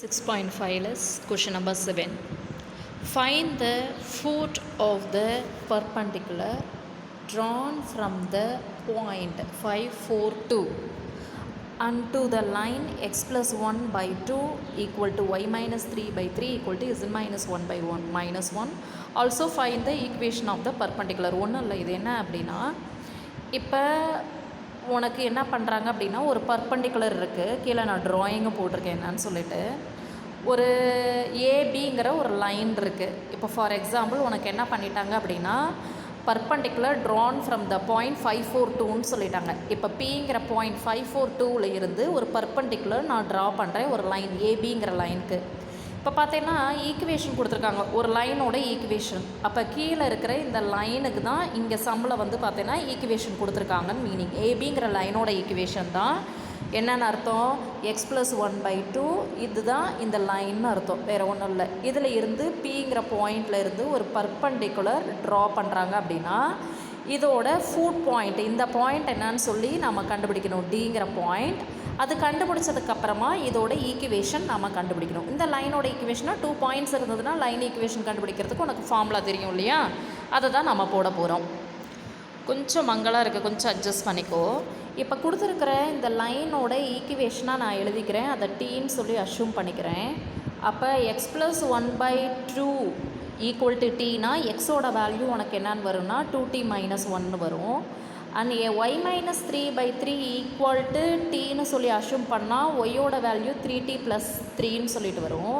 6.5 is question number 7. Find the foot of the perpendicular drawn from the point 542 unto the line x plus 1 by 2 equal to y minus 3 by 3 equal to z minus 1 by 1 minus 1. Also find the equation of the perpendicular. ஒன்றும் இல்லை, இது என்ன அப்படின்னா, இப்போ உனக்கு என்ன பண்ணுறாங்க அப்படின்னா, ஒரு பர்பண்டிகுலர் இருக்குது, கீழே நான் ட்ராயிங்கும் போட்டிருக்கேன் என்னன்னு சொல்லிட்டு, ஒரு ஏபிங்கிற ஒரு லைன் இருக்குது. இப்போ ஃபார் எக்ஸாம்பிள் உனக்கு என்ன பண்ணிட்டாங்க அப்படின்னா, perpendicular drawn from the point 542ன்னு சொல்லிட்டாங்க. இப்போ பிங்கிற பாயிண்ட் 542ல் இருந்து ஒரு பர்பண்டிகுலர் நான் ட்ரா பண்ணுறேன் ஒரு லைன் ஏபிங்கிற லைனுக்கு. இப்போ பார்த்தீங்கன்னா ஈக்குவேஷன் கொடுத்துருக்காங்க, ஒரு லைனோட ஈக்குவேஷன். அப்போ கீழே இருக்கிற இந்த லைனுக்கு தான் இங்கே சம்மில் வந்து பார்த்தீங்கன்னா ஈக்குவேஷன் கொடுத்துருக்காங்கன்னு மீனிங். ஏபிங்கிற லைனோட ஈக்குவேஷன் தான் என்னென்னு அர்த்தம், எக்ஸ் ப்ளஸ் 1 by 2 இதுதான் இந்த லைன்னு அர்த்தம், வேறு ஒன்றும் இல்லை. இதில் இருந்து பிங்கிற பாயிண்டில் இருந்து ஒரு பர்பண்டிகுலர் ட்ரா பண்ணுறாங்க அப்படின்னா இதோட ஃபுட் பாயிண்ட், இந்த பாயிண்ட் என்னன்னு சொல்லி நம்ம கண்டுபிடிக்கணும், டிங்கிற பாயிண்ட். அது கண்டுபிடிச்சதுக்கப்புறமா இதோட ஈக்குவேஷன் நம்ம கண்டுபிடிக்கணும். இந்த லைனோட ஈக்குவேஷனாக 2 பாயிண்ட்ஸ் இருந்ததுன்னா லைன் ஈக்குவேஷன் கண்டுபிடிக்கிறதுக்கு உனக்கு ஃபார்முலா தெரியும் இல்லையா, அதை தான் நம்ம போட போகிறோம். கொஞ்சம் மங்கலாக இருக்குது, கொஞ்சம் அட்ஜஸ்ட் பண்ணிக்கோ. இப்போ கொடுத்துருக்கிற இந்த லைனோட ஈக்குவேஷனாக நான் எழுதிக்கிறேன், அதை டீன்னு சொல்லி அஷ்யூம் பண்ணிக்கிறேன். அப்போ x plus 1 by 2 equal to டீனா எக்ஸோட வேல்யூ உனக்கு என்னன்னு வரும்னா 2t minus 1 வரும். And y minus 3 by 3 equal to டீன்னு சொல்லி அஷ்யூம் பண்ணால் ஒய்யோட வேல்யூ 3t plus 3ன்னு சொல்லிட்டு வரும்.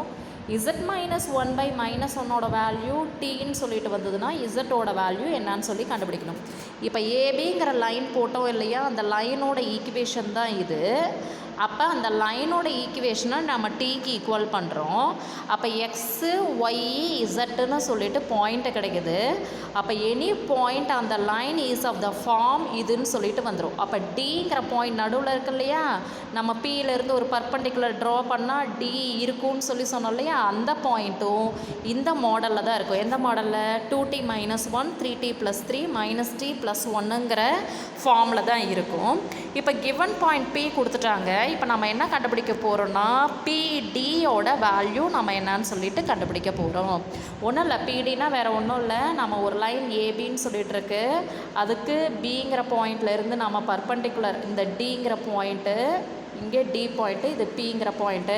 இசட் மைனஸ் 1 by மைனஸ் 1ஓட வேல்யூ டீன்னு சொல்லிட்டு வந்ததுன்னா இசட்டோட வேல்யூ என்னன்னு சொல்லி கண்டுபிடிக்கணும். இப்போ ஏபிங்கிற லைன் போட்டோம் இல்லையா, அந்த லைனோட ஈக்குவேஷன் தான் இது. அப்போ அந்த லைனோட ஈக்குவேஷனை நம்ம டீக்கு ஈக்குவல் பண்ணுறோம். அப்போ எக்ஸு ஒய் இசட்டுன்னு சொல்லிட்டு பாயிண்ட்டு கிடைக்குது. அப்போ எனி பாயிண்ட் அந்த line is of the form இதுன்னு சொல்லிட்டு வந்துடும். அப்போ டிங்கிற பாயிண்ட் நடுவில் இருக்கு இல்லையா, நம்ம பியிலேருந்து ஒரு பர்பண்டிகுலர் ட்ரா பண்ணால் டி இருக்குன்னு சொல்லி சொன்னோம் இல்லையா, அந்த பாயிண்ட்டும் இந்த மாடலில் தான் இருக்கும். எந்த மாடலில், 2t minus 1 3t plus 3 minus t plus 1ங்கிற ஃபார்மில் தான் இருக்கும். இப்போ கிவன் பாயிண்ட் பி கொடுத்துட்டாங்க. இப்போ நம்ம என்ன கண்டுபிடிக்க போகிறோம்னா பிடியோட வேல்யூ நம்ம என்னன்னு சொல்லிட்டு கண்டுபிடிக்க போகிறோம். ஒன்றும் இல்லை, பிடினா வேறு ஒன்றும் இல்லை, நம்ம ஒரு லைன் ஏபின்னு சொல்லிட்டு இருக்கு, அதுக்கு பிங்கிற பாயிண்ட்லேருந்து நம்ம பர்பண்டிகுலர் இந்த டிங்கிற பாயிண்ட்டு, இங்கே டி பாயிண்ட்டு, இது பிங்கிற பாயிண்ட்டு.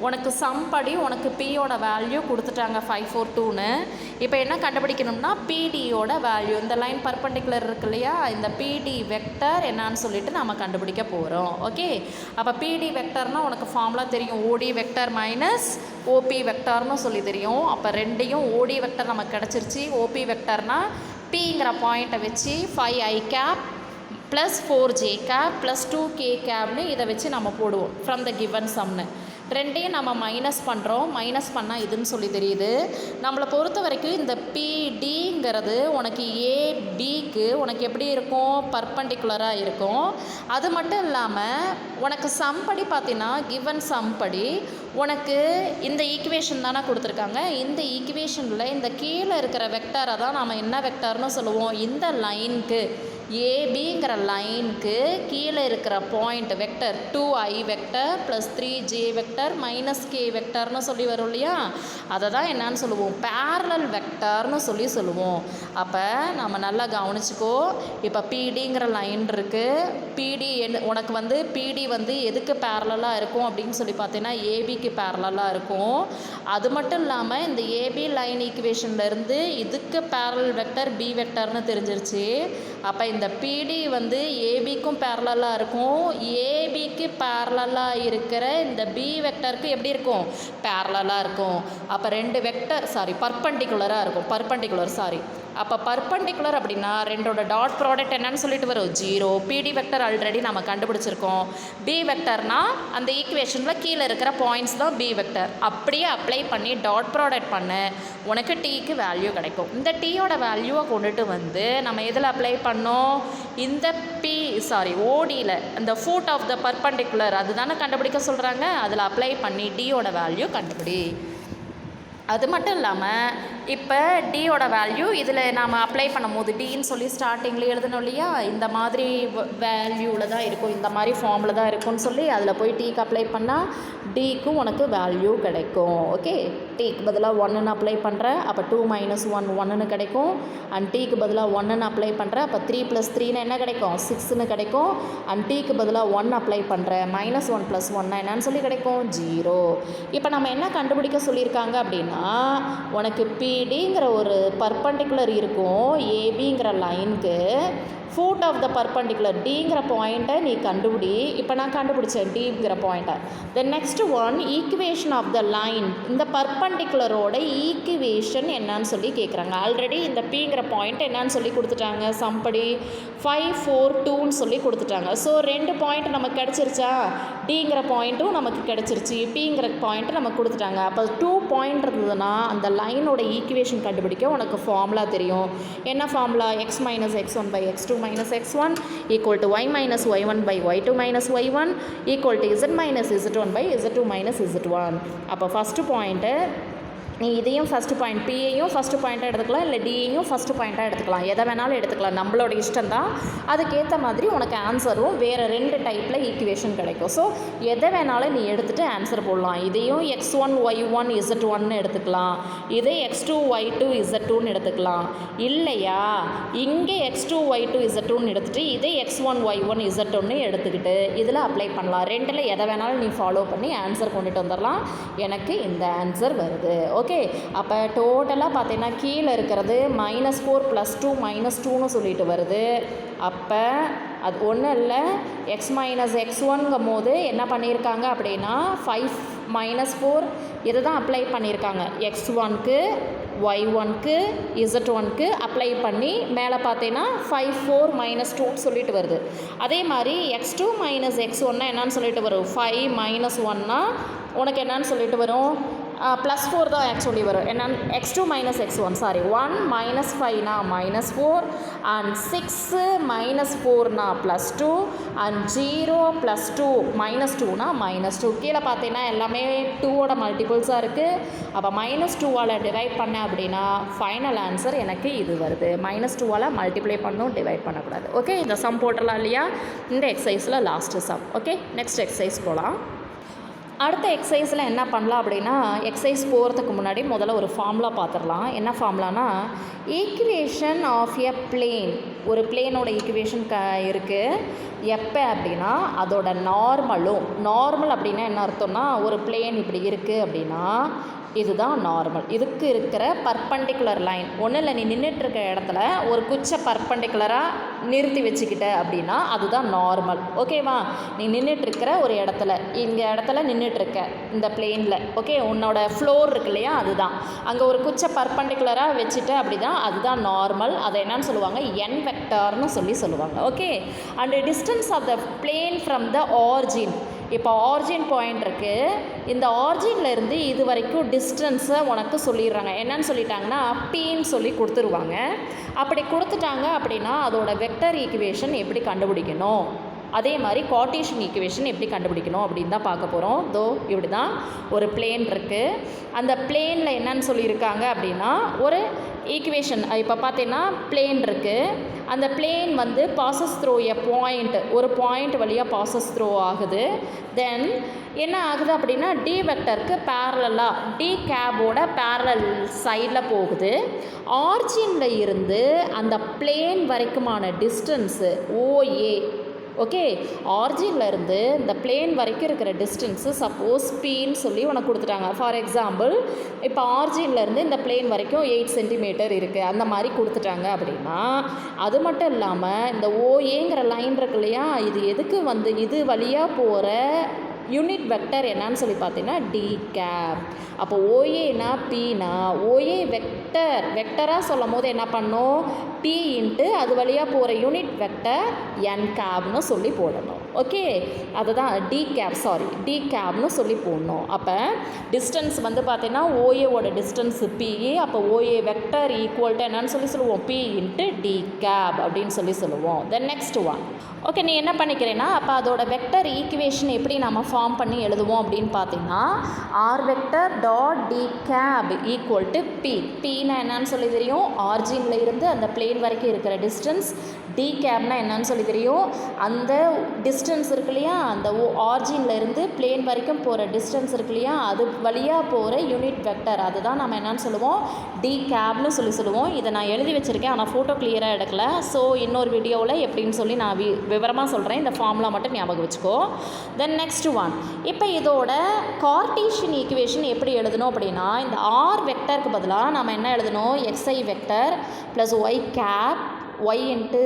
உனக்கு சம் படி உனக்கு பியோட வேல்யூ கொடுத்துட்டாங்க 542ன்னு. இப்போ என்ன கண்டுபிடிக்கணும்னா பிடியோட வேல்யூ, இந்த லைன் பர்பண்டிகுலர் இருக்கு இல்லையா, இந்த பிடி வெக்டர் என்னன்னு சொல்லிட்டு நம்ம கண்டுபிடிக்க போகிறோம். ஓகே, அப்போ பிடி வெக்டர்னால் உனக்கு ஃபார்முலா தெரியும், ஓடி வெக்டர் மைனஸ் ஓபி வெக்டர்னு சொல்லி தெரியும். அப்போ ரெண்டையும் ஓடி வெக்டர் நமக்கு கிடச்சிருச்சு. ஓபி வெக்டர்னால் பிங்கிற பாயிண்ட்டை வச்சு 5i cap plus 4j cap plus 2k capனு இதை வச்சு நம்ம போடுவோம் ஃப்ரம் த கிவன் சம்னு. ரெண்டையும் நம்ம மைனஸ் பண்ணுறோம், மைனஸ் பண்ணால் இதுன்னு சொல்லி தெரியுது. நம்மளை பொறுத்த வரைக்கும் இந்த பிடிங்கிறது உனக்கு ஏபிக்கு உனக்கு எப்படி இருக்கும், பர்பண்டிகுலராக இருக்கும். அது மட்டும் இல்லாமல் உனக்கு சம்படி பார்த்தீங்கன்னா கிவன் சம்படி உனக்கு இந்த ஈக்குவேஷன் தானே கொடுத்துருக்காங்க. இந்த ஈக்குவேஷனில் இந்த கீழே இருக்கிற வெக்டரை தான் நம்ம என்ன வெக்டர்னு சொல்லுவோம், இந்த லைனுக்கு ஏபிங்கிற லைனுக்கு கீழே இருக்கிற point vector 2i vector plus 3j vector minus k வெக்டர்னு சொல்லி வரும் இல்லையா, அதை தான் என்னன்னு சொல்லுவோம், பேரலல் வெக்டர்னு சொல்லி சொல்லுவோம். அப்போ நம்ம நல்லா கவனிச்சுக்கோ. இப்போ பிடிங்கிற லைன் இருக்குது, பிடி உனக்கு வந்து பிடி வந்து எதுக்கு பேரலாக இருக்கும் அப்படின்னு சொல்லி பார்த்தீங்கன்னா ஏபிக்கு பேரலாக இருக்கும். அது மட்டும் இல்லாமல் இந்த ஏபி லைன் ஈக்குவேஷன்லேருந்து இதுக்கு பேரலல் வெக்டர் பி வெக்டர்னு தெரிஞ்சிருச்சு. அப்போ இந்த பிடி வந்து ஏபிக்கும் பேரலாக இருக்கும், ஏபிக்கு பேரலாக இருக்கிற இந்த பி வெக்டருக்கு எப்படி இருக்கும், பேரலாக இருக்கும். அப்போ ரெண்டு வெக்டர் பர்பண்டிகுலராக இருக்கும், அப்போ பர்பண்டிகுலர் அப்படின்னா ரெண்டோட டாட் ப்ராடக்ட் என்னன்னு சொல்லிட்டு வரும் 0. பிடி வெக்டர் ஆல்ரெடி நம்ம கண்டுபிடிச்சிருக்கோம். பி வெக்டர்னா அந்த ஈக்குவேஷனில் கீழே இருக்கிற பாயிண்ட்ஸ் தான் பி வெக்டர். அப்படியே அப்ளை பண்ணி டாட் ப்ராடக்ட் பண்ண உனக்கு டீக்கு வேல்யூ கிடைக்கும். இந்த டீயோட வேல்யூவை கொண்டுட்டு வந்து நம்ம எதில் அப்ளை பண்ணோம், இந்த ஓடியில் இந்த ஃபுட் ஆஃப் த பர்பண்டிகுலர் அதுதானே கண்டுபிடிக்க சொல்கிறாங்க, அதில் அப்ளை பண்ணி டியோட வேல்யூ கண்டுபிடி. அது மட்டும் இல்லாமல் இப்போ டியோட வேல்யூ இதில் நாம் அப்ளை பண்ணும்போது டின்னு சொல்லி ஸ்டார்டிங்கில் எழுதணும் இல்லையா, இந்த மாதிரி வேல்யூவில் தான் இருக்கும், இந்த மாதிரி ஃபார்மில் தான் இருக்கும்னு சொல்லி அதில் போய் டீக்கு அப்ளை பண்ணால் டிக்கு உனக்கு வேல்யூ கிடைக்கும். ஓகே, டீக்கு பதிலாக 1ன்னு அப்ளை பண்ணுறேன், அப்போ 2 - 1 1ன்னு கிடைக்கும். அண்ட் டீக்கு பதிலாக 1ன்னு அப்ளை பண்ணுறேன், அப்போ 3 + 3ன்னு என்ன கிடைக்கும், 6ன்னு கிடைக்கும். அண்ட் டீக்கு பதிலாக 1 அப்ளை பண்ணுறேன், -1 + 1 என்னன்னு சொல்லி கிடைக்கும், 0. இப்போ நம்ம என்ன கண்டுபிடிக்க சொல்லியிருக்காங்க அப்படின்னா, உனக்கு பிடிங்கிற ஒரு பர்பண்டிகுலர் இருக்கும் ஏபிங்கிற லைனுக்கு, ஃபுட் ஆஃப் த பர்பண்டிகுலர் டிங்கிற பாயிண்ட்டை நீ கண்டுபிடி. இப்போ நான் கண்டுபிடிச்சேன் டிங்கிற பாயிண்ட்டை. Then next one equation of the line, இந்த பர்பண்டிகுலரோட ஈக்குவேஷன் என்னன்னு சொல்லி கேட்குறாங்க. ஆல்ரெடி இந்த பிங்கிற பாயிண்ட் என்னன்னு சொல்லி கொடுத்துட்டாங்க, சம்படி 5 4 2ன்னு சொல்லி கொடுத்துட்டாங்க. ஸோ 2 பாயிண்ட் நமக்கு கிடச்சிருச்சா, டிங்கிற பாயிண்ட்டும் நமக்கு கிடச்சிருச்சு, பிங்கிற பாயிண்ட்டு நமக்கு கொடுத்துட்டாங்க. அப்போ 2 பாயிண்ட் இருந்ததுன்னா அந்த லைனோட ஈக்குவேஷன் கண்டுபிடிக்க உனக்கு ஃபார்முலா தெரியும். என்ன formula, x - x1 / x2 - x1 equal to y - y1 / y2 - y1 equal to z - z1 / z2 - z1. அப்போ ஃபஸ்ட்டு பாயிண்ட்டு நீ இதையும் ஃபஸ்ட்டு பாயிண்ட் பியையும் ஃபஸ்ட்டு பாயிண்ட்டாக எடுத்துக்கலாம், இல்லை டியையும் ஃபஸ்ட்டு பாயிண்ட்டாக எடுத்துக்கலாம், எதை வேணாலும் எடுத்துக்கலாம், நம்மளோட இஷ்டம் தான். அதுக்கேற்ற மாதிரி உனக்கு ஆன்சரும் வேறு 2 டைப்பில் ஈக்குவேஷன் கிடைக்கும். ஸோ எதை வேணாலும் நீ எடுத்துகிட்டு ஆன்சர் போடலாம். இதையும் x1 y1 z1ன்னு எடுத்துக்கலாம், இதே x2 y2 z2ன்னு எடுத்துக்கலாம். இல்லையா இங்கே x2 y2 z2ன்னு எடுத்துகிட்டு இதே x1 y1 z1ன்னு எடுத்துக்கிட்டு இதில் அப்ளை பண்ணலாம். 2ல் எதை வேணாலும் நீ ஃபாலோ பண்ணி ஆன்சர் கொண்டுட்டு வந்துடலாம். எனக்கு இந்த ஆன்சர் வருது. ஓகே, அப்போ டோட்டலாக பார்த்தீங்கன்னா கீழே இருக்கிறது -4 + 2 - 2ன்னு சொல்லிட்டு வருது. அப்போ அது ஒன்றும் இல்லை, x - x1ங்கும் போது என்ன பண்ணியிருக்காங்க அப்படின்னா 5 - 4 இதை தான் அப்ளை பண்ணியிருக்காங்க. x1க்கு y1க்கு z1க்கு அப்ளை பண்ணி மேலே பார்த்தீங்கன்னா 5 4 - 2ன்னு சொல்லிட்டு வருது. அதே மாதிரி x2 - x1னா என்னன்னு சொல்லிட்டு வரும், 5 - 1னா உனக்கு என்னன்னு சொல்லிட்டு வரும், +4 தான் ஆக்சுவலி வரும். என்ன, x2 - x1 sorry 1 - 5னா -4 and 6 - 4னா +2 and 0 + 2 -2னா -2. கீழே பார்த்தீங்கன்னா எல்லாமே 2ஓட மல்டிபிள்ஸாக இருக்குது. அப்போ -2ஆல் டிவைட் பண்ணேன் அப்படின்னா ஃபைனல் ஆன்சர் எனக்கு இது வருது. -2ஆல் மல்டிப்ளை பண்ணணும், டிவைட் பண்ணக்கூடாது. ஓகே, இந்த சம் போட்டுடலாம் இல்லையா, இந்த எக்ஸசைஸில் last sum. Okay, next exercise போகலாம். அடுத்த எக்ஸசைஸில் என்ன பண்ணலாம் அப்படின்னா, எக்ஸசைஸ் போகிறதுக்கு முன்னாடி முதல்ல ஒரு ஃபார்முலா பார்த்துடலாம். என்ன ஃபார்முலானா, ஈக்குவேஷன் ஆஃப் எ பிளேன், ஒரு பிளேனோட ஈக்குவேஷன் இருக்குது. எப்போ அப்படின்னா அதோட நார்மல் அப்படின்னா என்ன அர்த்தம்னா, ஒரு பிளேன் இப்படி இருக்குது அப்படின்னா இதுதான் நார்மல். இதுக்கு இருக்கிற பர்பண்டிகுலர் லைன் ஒன்றும் இல்லை, நீ நின்றுட்டுருக்க இடத்துல ஒரு குச்சை பர்பண்டிகுலராக நிறுத்தி வச்சுக்கிட்ட அப்படின்னா அதுதான் நார்மல். ஓகேவா, நீ நின்றுட்டுருக்கிற ஒரு இடத்துல, இங்கே இடத்துல நின்றுட்டுருக்க இந்த பிளேனில், ஓகே, உன்னோட ஃப்ளோர் இருக்கு இல்லையா, அதுதான் அங்கே ஒரு குச்சை பர்பண்டிகுலராக வச்சுட்டு அப்படி தான், அதுதான் நார்மல். அதை என்னன்னு சொல்லுவாங்க, என் வெக்டார்னு சொல்லுவாங்க. Okay, and distance of the plane from the origin. இப்போ ஆரிஜின் பாயிண்ட் இருக்குது, இந்த ஆரிஜின்லேருந்து இது வரைக்கும் டிஸ்டன்ஸை உனக்கு சொல்லிடுறாங்க. என்னன்னு சொல்லிட்டாங்கன்னா பின்னு சொல்லி கொடுத்துருவாங்க. அப்படி கொடுத்துட்டாங்க அப்படின்னா அதோட வெக்டர் ஈக்குவேஷன் எப்படி கண்டுபிடிக்கணும், அதே மாதிரி கார்ட்டீசியன் ஈக்குவேஷன் எப்படி கண்டுபிடிக்கணும் அப்படின்னு தான் பார்க்க போகிறோம். தோ இப்படி தான் ஒரு பிளேன் இருக்குது. அந்த பிளேனில் என்னன்னு சொல்லியிருக்காங்க அப்படின்னா ஒரு ஈக்குவேஷன். இப்போ பார்த்தீங்கன்னா பிளேன் இருக்குது, அந்த பிளேன் வந்து பாசஸ் த்ரோ எ பாயிண்ட், ஒரு பாயிண்ட் வழியாக பாசஸ் த்ரோ ஆகுது. தென் என்ன ஆகுது அப்படின்னா டி வெக்டருக்கு பேரலாக டி கேபோட பேரலல் சைடில் போகுது. ஆரிஜினில் இருந்து அந்த பிளேன் வரைக்குமான டிஸ்டன்ஸு ஓஏ. ஓகே, ஆரிஜின்லேருந்து இந்த பிளேன் வரைக்கும் இருக்கிற டிஸ்டன்ஸு சப்போஸ் பின்னு சொல்லி உனக்கு கொடுத்துட்டாங்க. ஃபார் எக்ஸாம்பிள் இப்போ ஆரிஜின்லேருந்து இந்த பிளேன் வரைக்கும் 8 சென்டிமீட்டர் இருக்குது, அந்த மாதிரி கொடுத்துட்டாங்க அப்படின்னா, அது மட்டும் இல்லாமல் இந்த ஓஏங்கிற லைன் இருக்கு இல்லையா, இது எதுக்கு வந்து இது வழியாக போகிற யூனிட் வெக்டர் என்னன்னு சொல்லி பார்த்தீங்கன்னா டி கேப். அப்போ ஓஏனா பினா ஓஏ வெக்டராக சொல்லும் போது என்ன பண்ணோம், பி இன்ட்டு அது வழியாக போகிற யூனிட் வெக்டர் என் கேப்னு சொல்லி போடணும். ஓகே, அதுதான் டி கேப்னு சொல்லி போடணும். அப்போ டிஸ்டன்ஸ் வந்து பார்த்தீங்கன்னா ஓஏவோட டிஸ்டன்ஸ் பி. அப்போ ஓஏ வெக்டர் ஈக்குவல் டு என்னன்னு சொல்லி சொல்லுவோம், பி இன்ட்டு டி கேப் அப்படின்னு சொல்லி சொல்லுவோம். தென் நெக்ஸ்ட் ஒன். ஓகே, நீ என்ன பண்ணிக்கிறேன்னா அப்போ அதோட வெக்டர் ஈக்குவேஷன் எப்படி நம்ம ஃபார்ம் பண்ணி எழுதுவோம் அப்படின்னு பார்த்தீங்கன்னா r vector dot D cap equal to p. பின்னா என்னன்னு சொல்லி தெரியும், ஆர்ஜினில் இருந்து அந்த பிளேன் வரைக்கும் இருக்கிற டிஸ்டன்ஸ். டி கேப்னா என்னன்னு சொல்லி தெரியும், அந்த டிஸ்டன்ஸ் இருக்கு இல்லையா, அந்த ஆர்ஜினில் இருந்து பிளேன் வரைக்கும் போகிற டிஸ்டன்ஸ் இருக்கு இல்லையா, அது வழியாக போகிற யூனிட் வெக்டர், அதுதான் நம்ம என்னன்னு சொல்லுவோம், டி கேப்னு சொல்லி சொல்லுவோம். இதை நான் எழுதி வச்சுருக்கேன், ஆனால் ஃபோட்டோ கிளியராக எடுக்கல. ஸோ இன்னொரு வீடியோவில் எப்படின்னு சொல்லி நான் விவரமாக சொல்கிறேன். இந்த ஃபார்முலா மட்டும் ஞாபகம் வச்சுக்கோ. தென் நெக்ஸ்ட் ஒன். இப்போ இதோட கார்ட்டீசியன் ஈக்குவேஷன் எப்படி எழுதணும் அப்படின்னா இந்த ஆர் வெக்டருக்கு பதிலாக நம்ம என்ன எழுதணும், x i vector plus y cap y into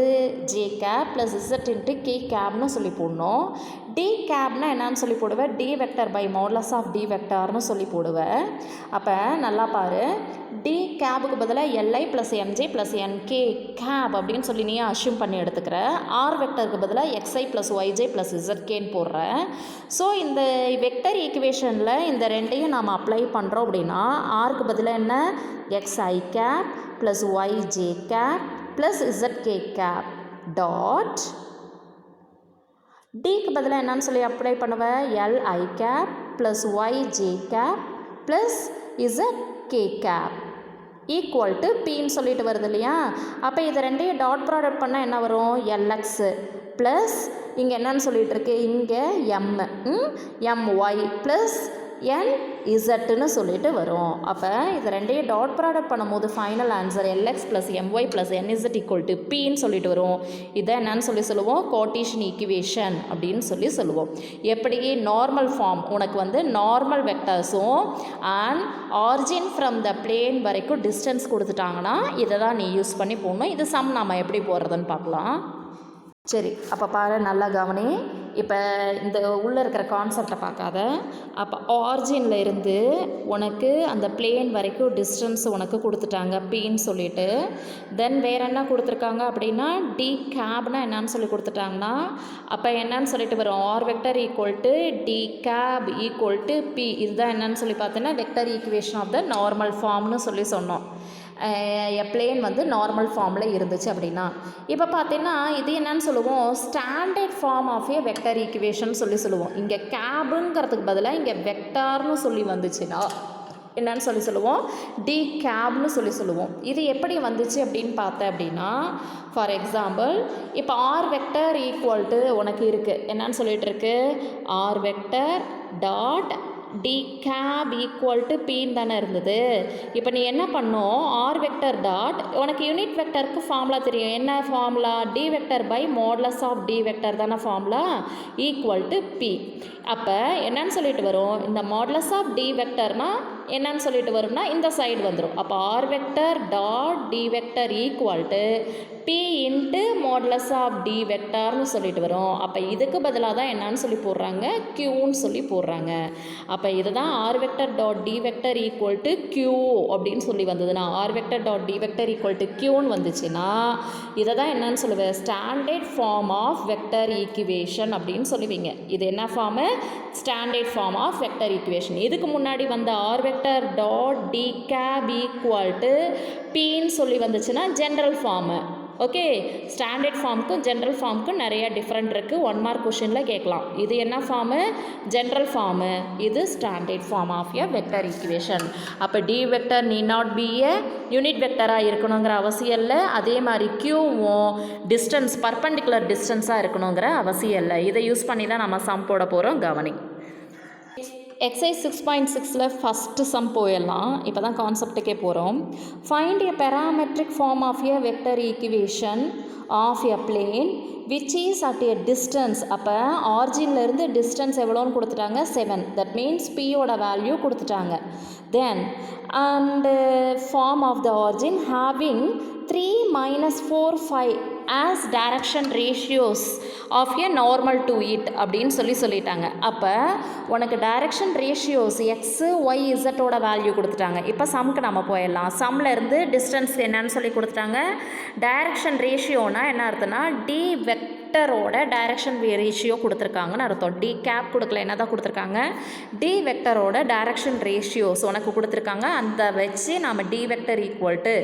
j cap plus z into k கேப்னு சொல்லி போடணும். டி கேப்னா என்னன்னு சொல்லி போடுவேன், t vector by modulus of t வெக்டர்னு சொல்லி போடுவேன். அப்போ நல்லா பாரு, டி கேபுக்கு பதிலாக l i plus m j plus n k cap அப்படின்னு சொல்லி நீ அஷ்யூம் பண்ணி எடுத்துக்கிற. ஆர் வெக்டருக்கு பதிலாக எக்ஸ்ஐ ப்ளஸ் ஒய்ஜே ப்ளஸ் இசட்கேன்னு போடுறேன். ஸோ இந்த வெக்டர் ஈக்குவேஷனில் இந்த ரெண்டையும் நாம் அப்ளை பண்ணுறோம் அப்படின்னா ஆருக்கு பதிலாக என்ன, x i cap plus y j cap plus z k cap dot டிக்கு பதிலாக என்னன்னு சொல்லி அப்ளை பண்ணுவேன், l i cap plus y j cap plus z k cap equal to பின்னு சொல்லிட்டு வருது இல்லையா. அப்போ இது ரெண்டையும் டாட் ப்ராடக்ட் பண்ணால் என்ன வரும், எல்எக்ஸு ப்ளஸ் இங்கே என்னன்னு சொல்லிட்டு இருக்கு, இங்கே எம்ஒய் ப்ளஸ் என் இசட்டுன்னு சொல்லிட்டு வரும். அப்போ இது ரெண்டையும் டாட் ப்ராடக்ட் பண்ணும்போது final answer l x plus m y plus n z equal to பின்னு சொல்லிட்டு வரும். இதை என்னன்னு சொல்லி சொல்லுவோம், கார்ட்டீசியன் ஈக்குவேஷன் அப்படின்னு சொல்லி சொல்லுவோம். எப்படி நார்மல் ஃபார்ம், உனக்கு வந்து நார்மல் வெக்டர்ஸும் and origin from the plane வரைக்கும் டிஸ்டன்ஸ் கொடுத்துட்டாங்கன்னா இதை தான் நீ யூஸ் பண்ணி போடணும். இது சம் நம்ம எப்படி போடுறதுன்னு பார்க்கலாம். சரி, அப்போ பாரு, நல்லா கவனி. இப்போ இந்த உள்ளே இருக்கிற கான்செப்டை பார்க்காத. அப்போ ஆரிஜினில் இருந்து உனக்கு அந்த பிளேன் வரைக்கும் டிஸ்டன்ஸ் உனக்கு கொடுத்துட்டாங்க பின்னு சொல்லிட்டு. தென் வேறு என்ன கொடுத்துருக்காங்க அப்படின்னா டி கேப்னா என்னன்னு சொல்லி கொடுத்துட்டாங்கன்னா அப்போ என்னன்னு சொல்லிட்டு வரும், r vector equal to t cap equal to p. இதுதான் என்னன்னு சொல்லி பார்த்தீங்கன்னா vector equation of the normal ஃபார்ம்னு சொல்லி சொன்னோம். பிளேன் வந்து நார்மல் ஃபார்மில் இருந்துச்சு அப்படின்னா. இப்போ பார்த்தீங்கன்னா இது என்னன்னு சொல்லுவோம், standard form of a vector equation சொல்லி சொல்லுவோம். இங்கே கேபுங்கிறதுக்கு பதிலாக இங்கே வெக்டார்னு சொல்லி வந்துச்சுன்னா என்னன்னு சொல்லி சொல்லுவோம், டி கேப்னு சொல்லி சொல்லுவோம். இது எப்படி வந்துச்சு அப்படின்னு பார்த்தேன் அப்படின்னா ஃபார் எக்ஸாம்பிள் இப்போ ஆர் வெக்டர் ஈக்குவல் டு உனக்கு இருக்குது என்னன்னு சொல்லிட்டு இருக்கு, r vector dot D cap equal to பின்னு தானே இருந்தது. இப்போ நீ என்ன பண்ணோம், ஆர் வெக்டர் டாட் உனக்கு யூனிட் வெக்டருக்கு ஃபார்முலா தெரியும். என்ன formula, t vector by modulus of D vector தானே ஃபார்முலா, ஈக்குவல் டு பி. அப்போ என்னன்னு சொல்லிட்டு வரும், இந்த மாடுலஸ் ஆஃப் டி வெக்டர்னால் என்னன்னு சொல்லிட்டு வரும்னா இந்த சைடு வந்துடும். அப்போ R vector dot D vector equal to p into modulus of t வெக்டார்னு சொல்லிட்டு வரும். அப்போ இதுக்கு பதிலாக தான் என்னன்னு சொல்லி போடுறாங்க, க்யூன்னு சொல்லி போடுறாங்க. அப்போ இதுதான் r vector dot D vector equal to q அப்படின்னு சொல்லி வந்ததுன்னா, r vector dot D vector equal to க்யூன்னு வந்துச்சுன்னா இதை தான் என்னன்னு சொல்லுவேன், standard form of vector equation அப்படின்னு சொல்லுவீங்க. இது என்ன form, standard form of vector equation. இதுக்கு முன்னாடி வந்த r vector dot D cap equal to பின்னு சொல்லி வந்துச்சுன்னா ஜென்ரல் ஃபார்மு. ஓகே, ஸ்டாண்டர்ட் ஃபார்முக்கும் ஜென்ரல் ஃபார்முக்கும் நிறைய டிஃப்ரெண்ட் இருக்குது. 1 மார்க் கொஷினில் கேட்கலாம். இது என்ன ஃபார்மு, ஜென்ரல் ஃபார்மு, இது standard form of a vector equation. அப்போ d vector need not be a unit வெக்டராக இருக்கணுங்கிற அவசியம் இல்லை. அதே மாதிரி க்யூவும் டிஸ்டன்ஸ் பர்பண்டிகுலர் டிஸ்டன்ஸாக இருக்கணுங்கிற அவசியம் இல்லை. இதை யூஸ் பண்ணி தான் நம்ம சம் போட போகிறோம். கவனி, ex-6.6 ஃபஸ்ட்டு சம் போயிடலாம். இப்போ தான் கான்செப்டுக்கே போகிறோம். Find a parametric form of a vector equation of a plane which is at a distance. அப்போ ஆரிஜின்லேருந்து டிஸ்டன்ஸ் எவ்வளோன்னு கொடுத்துட்டாங்க, 7. தட் மீன்ஸ் பியோட வேல்யூ கொடுத்துட்டாங்க. Then and form of the origin having 3 - 4 5 as direction ratios of a normal to it அப்படின்னு சொல்லிட்டாங்க. அப்போ உனக்கு டைரக்ஷன் ரேஷியோஸ் எக்ஸு ஒய் இசட்டோட வேல்யூ கொடுத்துட்டாங்க. இப்போ சம்க்கு நம்ம போயிடலாம். சம்மில் இருந்து டிஸ்டன்ஸ் என்னன்னு சொல்லி கொடுத்துட்டாங்க. டைரக்ஷன் ரேஷியோனா என்ன அர்த்தம்னா டி வெக்டரோட டைரக்ஷன் ரேஷியோ கொடுத்துருக்காங்கன்னு அர்த்தம். டி கேப் கொடுக்கல, என்ன தான் கொடுத்துருக்காங்க, டி வெக்டரோட டைரக்ஷன் ரேஷியோஸ் உனக்கு கொடுத்துருக்காங்க. அந்த வச்சு நம்ம d vector equal to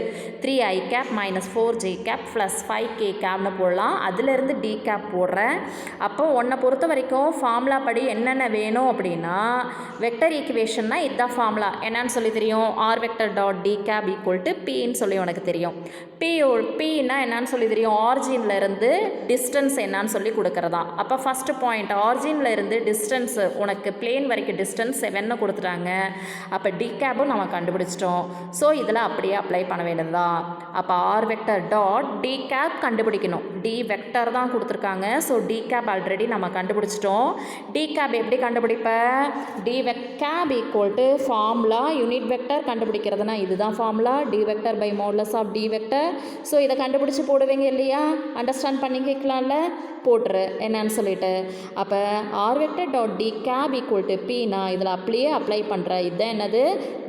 3i cap minus 4j cap plus 5k கேப்னு போடலாம். அதிலிருந்து டி கேப் போடுறேன். அப்போ உன்னை பொறுத்த வரைக்கும் ஃபார்முலா படி என்னென்ன வேணும் அப்படின்னா, வெக்டர் ஈக்குவேஷன்னா இதுதான் ஃபார்முலா. என்னன்னு சொல்லி தெரியும், r vector dot D cap equal to பின்னு சொல்லி உனக்கு தெரியும். பின்னா என்னன்னு சொல்லி தெரியும், ஆரிஜினில் இருந்து டிஸ்டன்ஸ் என்னன்னு சொல்லி கொடுக்குறதா. அப்போ ஃபஸ்ட்டு பாயிண்ட் ஆரிஜினில் இருந்து டிஸ்டன்ஸு உனக்கு பிளேன் வரைக்கும் டிஸ்டன்ஸ் 7 கொடுத்துட்டாங்க. அப்போ டி கேப்பும் நம்ம கண்டுபிடிச்சிட்டோம். ஸோ இதில் அப்படியே அப்ளை பண்ண வேண்டியது தான். அப்போ R vector dot D cap கண்டுபிடிக்கணும். டி வெக்டர் தான் கொடுத்துருக்காங்க. ஸோ டி கேப் ஆல்ரெடி நம்ம கண்டுபிடிச்சிட்டோம். டி கேப் எப்படி கண்டுபிடிப்ப, t cap equal to formula unit vector கண்டுபிடிக்கிறதுனா இதுதான் formula, t vector by modulus of D vector. So இதை கண்டுபிடிச்சி போடுவீங்க இல்லையா, அண்டர்ஸ்டாண்ட் பண்ணிக்கலாம்ல, போட்டுரு என்னன்னு சொல்லிட்டு. அப்போ R vector dot D cap equal to பின்னா இதில் அப்படியே அப்ளை பண்ணுற. இதுதான் என்னது,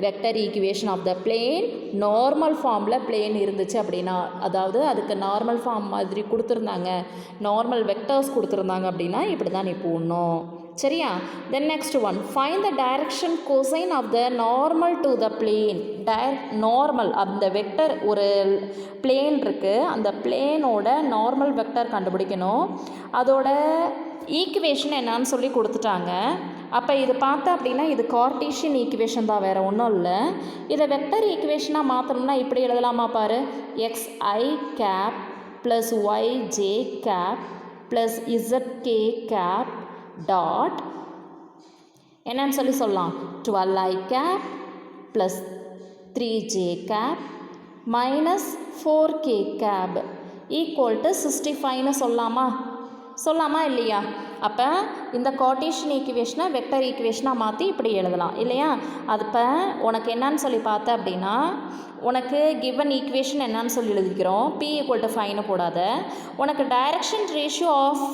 vector equation of the plane. Normal ஃபார்மில் பிளேன் இருந்துச்சு அப்படின்னா, அதாவது அதுக்கு நார்மல் ஃபார்ம் மாதிரி கொடுத்துருந்தாங்க, நார்மல் வெக்டர்ஸ் கொடுத்துருந்தாங்க அப்படின்னா இப்படி தான் நீ போடணும். சரியா? Then next one, find the direction cosine of the normal to the plane. Normal, அந்த வெக்டர் ஒரு பிளேன் இருக்குது, அந்த பிளேனோட நார்மல் வெக்டர் கண்டுபிடிக்கணும். அதோட ஈக்குவேஷன் என்னன்னு சொல்லி கொடுத்துட்டாங்க. அப்போ இது பார்த்தா அப்படின்னா இது கார்ட்டீசியன் ஈக்குவேஷன் தான், வேறு ஒன்றும் இல்லை. இதை வெக்டர் ஈக்குவேஷனாக மாற்றணும்னா இப்படி எழுதலாமா பாரு, xi cap plus yj cap plus zk cap dot என்னன்னு சொல்லலாம், 12i cap plus 3j cap minus 4k cap equal to 65ன்னு சொல்லாமா இல்லையா? அப்போ இந்த கார்ட்டீசியன் ஈக்குவேஷனை வெக்டர் ஈக்குவேஷனாக மாற்றி இப்படி எழுதலாம் இல்லையா? அது இப்போ உனக்கு என்னன்னு சொல்லி பார்த்த அப்படின்னா, உனக்கு கிவன் ஈக்குவேஷன் என்னன்னு சொல்லி எழுதிக்கிறோம், p ஈக்குவல் டு 5ன்னு போடாத. உனக்கு டைரக்ஷன் ரேஷியோ ஆஃப்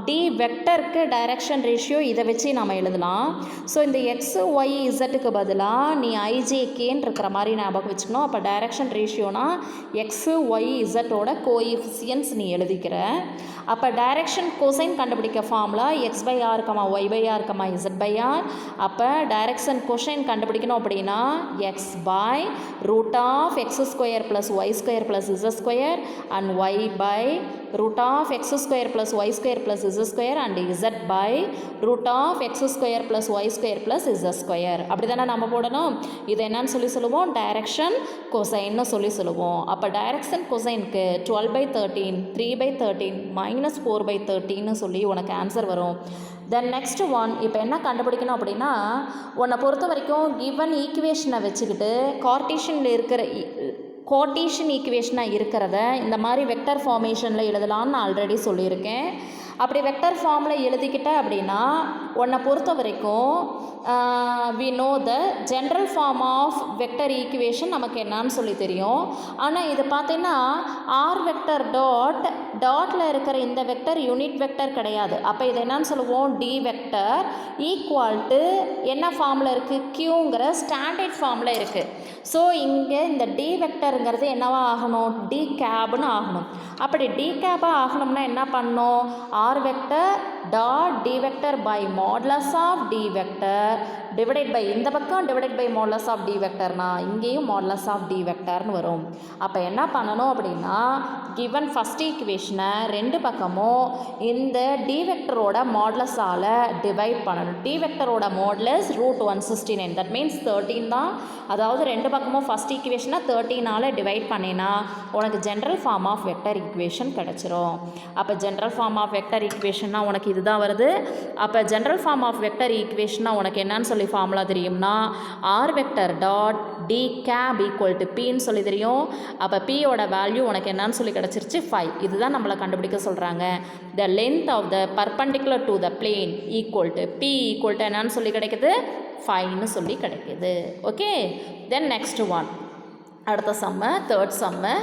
டி வெக்டருக்கு டைரக்ஷன் ரேஷியோ இதை வச்சு நம்ம எழுதலாம். ஸோ இந்த எக்ஸ் ஒய் இசட்டுக்கு பதிலாக நீ ஐஜேகேன்னு இருக்கிற மாதிரி ஞாபகம் வச்சுக்கணும். அப்போ டைரக்ஷன் ரேஷியோனா எக்ஸு ஒய் இசட்டோட கோஎஃபிசியன்ஸ் நீ எழுதிக்கிற. அப்போ டைரக்ஷன் கொசைன் கண்டுபிடிக்க formula x by r comma y by r comma z by r. அப்போ டைரக்ஷன் கொசைன் கண்டுபிடிக்கணும் அப்படின்னா x by root of x square plus y square plus z square and y by root of x square plus y square plus z square and z by root of x square plus y square plus z square. அப்படி தானே நம்ம போடணும். இது என்னன்னு சொல்லுவோம், direction கொசைன்னு சொல்லுவோம். அப்போ direction கொசைனுக்கு 12/13 3/13 minus 4/13 சொல்லி உனக்கு ஆன்சர் வரும். தென் நெக்ஸ்ட் ஒன், இப்போ என்ன கண்டுபிடிக்கணும் அப்படின்னா, உன்னை பொறுத்த வரைக்கும் கிவன் ஈக்குவேஷனை வச்சுக்கிட்டு கார்ட்டீசியன் ஈக்குவேஷனாக இருக்கிறத இந்த மாதிரி வெக்டர் ஃபார்மேஷனில் எழுதலான்னு நான் ஆல்ரெடி சொல்லியிருக்கேன். அப்படி வெக்டர் ஃபார்மில் எழுதிக்கிட்ட அப்படின்னா உன்னை பொறுத்த வரைக்கும் we know the general form of vector equation நமக்கு என்னன்னு சொல்லி தெரியும். ஆனால் இது பார்த்தீங்கன்னா ஆர் வெக்டர் டாட்டில் இருக்கிற இந்த வெக்டர் யூனிட் வெக்டர் கிடையாது. அப்போ இது என்னன்னு சொல்லுவோம், டி வெக்டர் ஈக்குவல் டு என்ன ஃபார்மில் இருக்குது, கியூங்கிற ஸ்டாண்டர்ட் ஃபார்மில் இருக்குது. ஸோ இங்கே இந்த டி வெக்டருங்கிறது என்னவா ஆகணும், டி கேப்னு ஆகணும். அப்படி டி கேப்பாக ஆகணும்னா என்ன பண்ணணும், R vector dot D vector by modulus of D vector divided by இந்த பக்கம் divided by modulus of D வெக்டர்னா இங்கேயும் மாடுலஸ் ஆஃப் டி வெக்டர்னு வரும். அப்போ என்ன பண்ணணும் அப்படின்னா, கிவன் ஃபஸ்ட் ஈக்குவேஷனை ரெண்டு பக்கமும் இந்த டி வெக்டரோட மாடுலஸால் டிவைட் பண்ணணும். டி வெக்டரோட மாடுலஸ் √169, தட் மீன்ஸ் 13 தான். அதாவது ரெண்டு பக்கமும் ஃபஸ்ட் ஈக்குவேஷனை 13ஆல் டிவைட் பண்ணினா உனக்கு general form of vector equation கிடச்சிரும். அப்போ ஜென்ரல் ஃபார்ம் ஆஃப் வெக்டர் ஈக்குவேஷன்னா உனக்கு இதுதான் வருது. அப்போ ஜென்ரல் ஃபார்ம் ஆஃப் வெக்டர் ஈக்குவேஷன்னா உனக்கு என்னன்னு சொல்லி ஃபார்முலா தெரியும்னா, R vector dot D cap equal to பின்னு சொல்லி தெரியும். அப்போ பியோட வேல்யூ உனக்கு என்னன்னு சொல்லி கிடச்சிருச்சு 5. இதுதான் நம்மளை கண்டுபிடிக்க சொல்கிறாங்க. The length of the perpendicular to the plane equal to p equal to என்னன்னு சொல்லி கிடைக்குது, 5ன்னு சொல்லி கிடைக்குது. ஓகே, தென் நெக்ஸ்ட் ஒன், அடுத்த sum, third sum.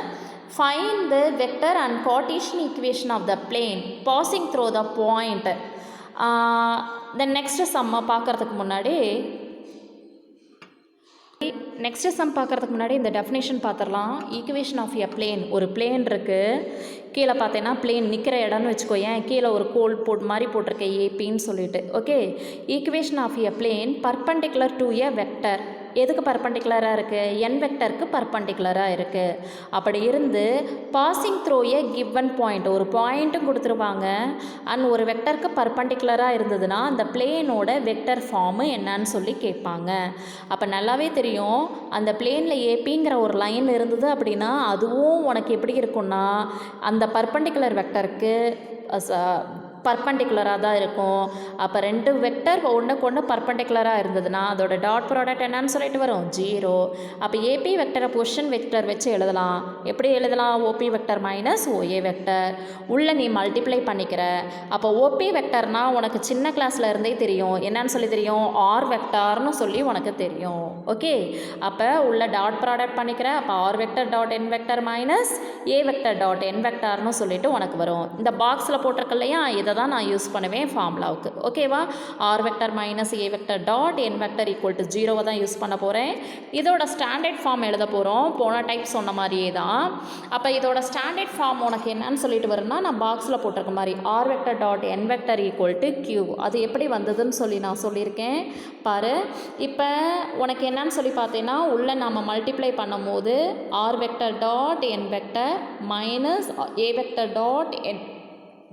Find the vector and Cartesian equation of the plane passing through the point. The next sum பார்க்கறதுக்கு முன்னாடி next sum பார்க்குறதுக்கு முன்னாடி இந்த டெஃபினேஷன் பார்த்துடலாம். ஈக்குவேஷன் ஆஃப் எ பிளேன், ஒரு பிளேன் இருக்குது, கீழே பார்த்தேன்னா பிளேன் நிற்கிற இடம்னு வச்சுக்கோயேன், கீழே ஒரு கோல் மாதிரி போட்டிருக்கேன் ஏபின்னு சொல்லிட்டு. Okay, equation of a plane perpendicular to a vector. எதுக்கு பர்பண்டிகுலராக இருக்குது? என் வெக்டருக்கு பர்பண்டிகுலராக இருக்குது. அப்படி இருந்து passing through a given point, ஒரு பாயிண்ட்டும் கொடுத்துருவாங்க, அண்ட் ஒரு வெக்டருக்கு பர்பண்டிகுலராக இருந்ததுன்னா அந்த பிளேனோட வெக்டர் ஃபார்மு என்னன்னு சொல்லி கேட்பாங்க. அப்போ நல்லாவே தெரியும், அந்த பிளேனில் ஏபிங்கிற ஒரு லைன் இருந்தது அப்படின்னா அதுவும் உனக்கு எப்படி இருக்குன்னா அந்த பர்பண்டிகுலர் வெக்டருக்கு பர்பண்டிகுலராக தான் இருக்கும். அப்போ ரெண்டு வெக்டர் ஒன்றுக்கு ஒன்று பர்பண்டிகுலராக இருந்ததுன்னா அதோட டாட் ப்ராடக்ட் என்னன்னு சொல்லிட்டு வரும் 0. அப்போ ஏபி வெக்டரை பொசிஷன் வெக்டர் வச்சு எழுதலாம். எப்படி எழுதலாம்? OP vector minus OA vector. உள்ளே நீ மல்டிப்ளை பண்ணிக்கிற. அப்போ ஓபி வெக்டர்னா உனக்கு சின்ன கிளாஸில் இருந்தே தெரியும், என்னன்னு சொல்லி தெரியும்? ஆர் வெக்டார்னு சொல்லி உனக்கு தெரியும். ஓகே, அப்போ உள்ள டாட் ப்ராடக்ட் பண்ணிக்கிற. அப்போ ஆர் வெக்டர் டாட் என் வெக்டர் மைனஸ் ஏ வெக்டர் டாட் என் வெக்டார்னு சொல்லிட்டு உனக்கு வரும். இந்த பாக்ஸில் போட்டிருக்க இல்லையா, இதை தான் நான் யூஸ் பண்ணுவேன் ஃபார்முலாவுக்கு. ஓகேவா? R vector minus A vector dot N vector equal to 0 தான் யூஸ் பண்ண போகிறேன். இதோட ஸ்டாண்டர்ட் ஃபார்ம் எழுத போகிறோம், போன டைப் சொன்ன மாதிரியே தான். அப்போ இதோட ஸ்டாண்டர்ட் ஃபார்ம் உனக்கு என்னன்னு சொல்லிட்டு வரும்னா, நான் பாக்ஸில் போட்டிருக்க மாதிரி r vector dot N vector equal to q. அது எப்படி வந்ததுன்னு சொல்லி நான் சொல்லியிருக்கேன் பாரு. இப்போ உனக்கு என்னன்னு சொல்லி பார்த்தீங்கன்னா, உள்ளே நம்ம மல்டிப்ளை பண்ணும் போது ஆர் வெக்டர் டாட் என் வெக்டர் மைனஸ் ஏ வெக்டர் டாட் என்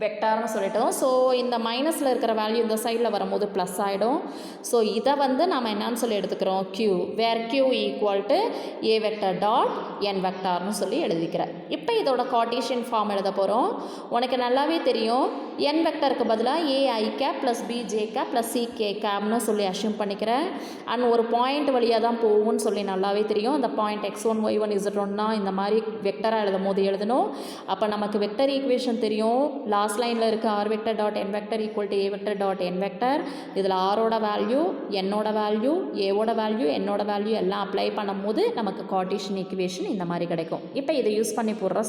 வெக்டார்னு சொல்லிட்டோம். ஸோ இந்த மைனஸில் இருக்கிற வேல்யூ இந்த சைடில் வரும்போது ப்ளஸ் ஆகிடும். ஸோ இதை வந்து நம்ம என்னன்னு சொல்லி எடுத்துக்கிறோம்? Q, where Q equal to A vector dot N வெக்டார்னு சொல்லி எழுதிக்கிறேன். இப்போ இதோட கார்ட்டீசியன் ஃபார்ம் எழுத போகிறோம். உனக்கு நல்லாவே தெரியும், என் வெக்டருக்கு பதிலாக A I cap plus B J cap plus C K கேப்னு சொல்லி அஷ்யூம் பண்ணிக்கிறேன். அண்ட் ஒரு பாயிண்ட் வழியாக தான் போகும்னு சொல்லி நல்லாவே தெரியும். அந்த பாயிண்ட் x1 y1 z1னா இந்த மாதிரி வெக்டராக எழுதும் போது எழுதணும். அப்போ நமக்கு வெக்டர் ஈக்குவேஷன் தெரியும். லாஸ்ட் லைனில் இருக்க r vector dot N vector equal to A vector dot N vector. இதில் ஆரோட வேல்யூ, என்னோட வேல்யூ, ஏவோட வேல்யூ, என்னோட வேல்யூ எல்லாம் அப்ளை பண்ணும் போது நமக்கு கார்ட்டீசியன் ஈக்குவேஷன் இந்த மாதிரி கிடைக்கும். இப்போ இதை யூஸ் பண்ணி போடுற